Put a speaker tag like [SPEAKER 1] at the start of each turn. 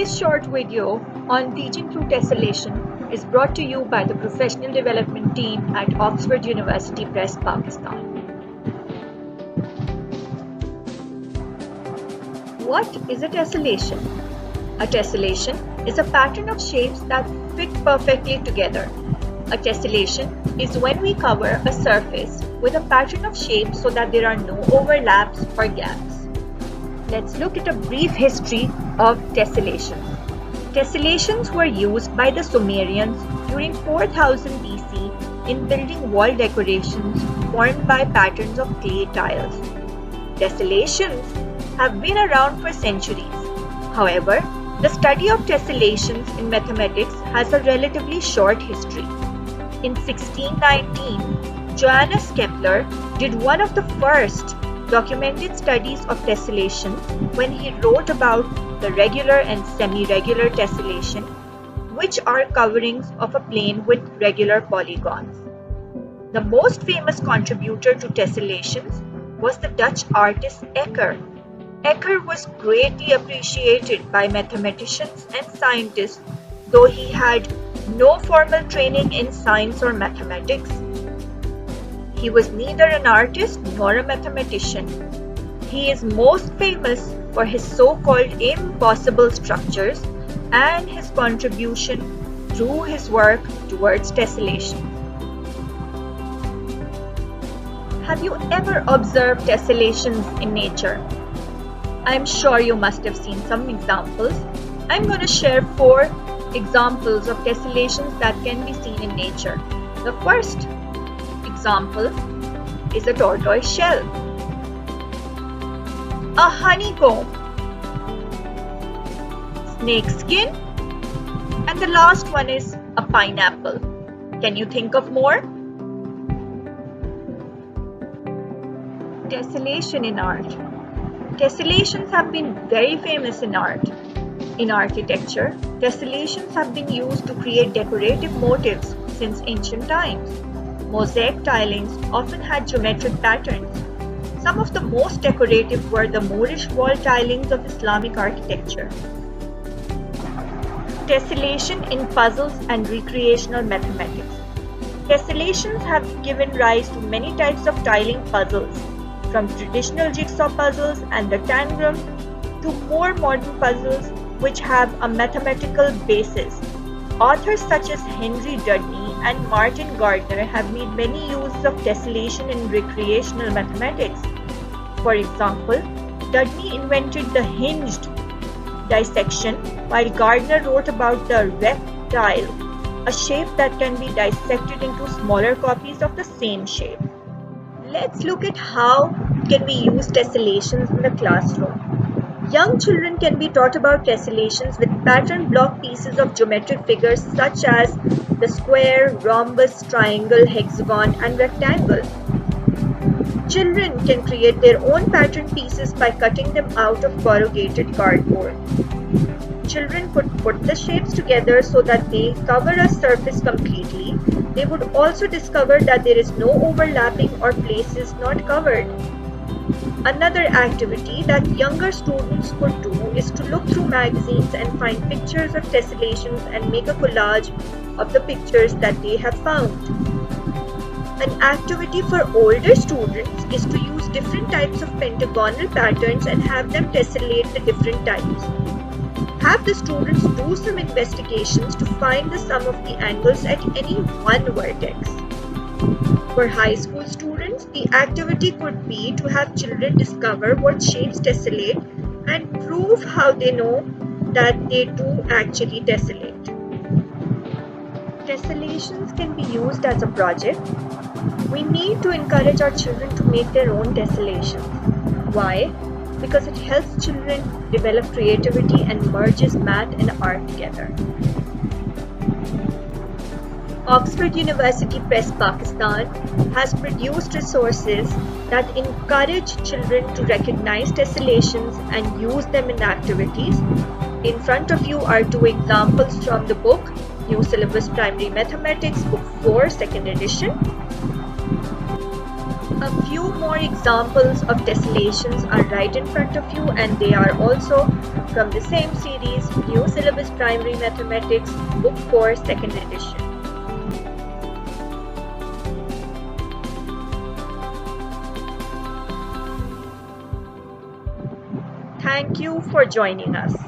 [SPEAKER 1] This short video on teaching through tessellation is brought to you by the Professional Development Team at Oxford University Press, Pakistan. What is a tessellation? A tessellation is a pattern of shapes that fit perfectly together. A tessellation is when we cover a surface with a pattern of shapes so that there are no overlaps or gaps. Let's look at a brief history of tessellations. Tessellations were used by the Sumerians during 4000 BC in building wall decorations formed by patterns of clay tiles. Tessellations have been around for centuries. However, the study of tessellations in mathematics has a relatively short history. In 1619, Johannes Kepler did one of the first documented studies of tessellation when he wrote about the regular and semi-regular tessellation, which are coverings of a plane with regular polygons. The most famous contributor to tessellations was the Dutch artist Ecker. Ecker was greatly appreciated by mathematicians and scientists, though he had no formal training in science or mathematics. He was neither an artist nor a mathematician. He is most famous for his so-called impossible structures and his contribution through his work towards tessellation. Have you ever observed tessellations in nature? I'm sure you must have seen some examples. I'm going to share 4 examples of tessellations that can be seen in nature. The first example is a tortoise shell, a honeycomb, snake skin, and the last one is a pineapple. Can you think of more? Tessellation in art. Tessellations have been very famous in art. In architecture, tessellations have been used to create decorative motifs since ancient times. Mosaic tilings often had geometric patterns. Some of the most decorative were the Moorish wall tilings of Islamic architecture. Tessellation in puzzles and recreational mathematics. Tessellations have given rise to many types of tiling puzzles, from traditional jigsaw puzzles and the tangram to more modern puzzles which have a mathematical basis. Authors such as Henry Dudney and Martin Gardner have made many uses of tessellation in recreational mathematics. For example, Dudney invented the hinged dissection, while Gardner wrote about the rectile, a shape that can be dissected into smaller copies of the same shape. Let's look at how can we use tessellations in the classroom. Young children can be taught about tessellations with pattern block pieces of geometric figures such as the square, rhombus, triangle, hexagon, and rectangle. Children can create their own pattern pieces by cutting them out of corrugated cardboard. Children could put the shapes together so that they cover a surface completely. They would also discover that there is no overlapping or places not covered. Another activity that younger students could do is to look through magazines and find pictures of tessellations and make a collage of the pictures that they have found. An activity for older students is to use different types of pentagonal patterns and have them tessellate the different types. Have the students do some investigations to find the sum of the angles at any one vertex. For high school students, the activity could be to have children discover what shapes tessellate and prove how they know that they do actually tessellate. Tessellations can be used as a project. We need to encourage our children to make their own tessellations. Why? Because it helps children develop creativity and merges math and art together. Oxford University Press, Pakistan has produced resources that encourage children to recognize tessellations and use them in activities. In front of you are 2 examples from the book New Syllabus Primary Mathematics, Book 4, 2nd edition. A few more examples of tessellations are right in front of you, and they are also from the same series, New Syllabus Primary Mathematics, Book 4, 2nd edition. Thank you for joining us.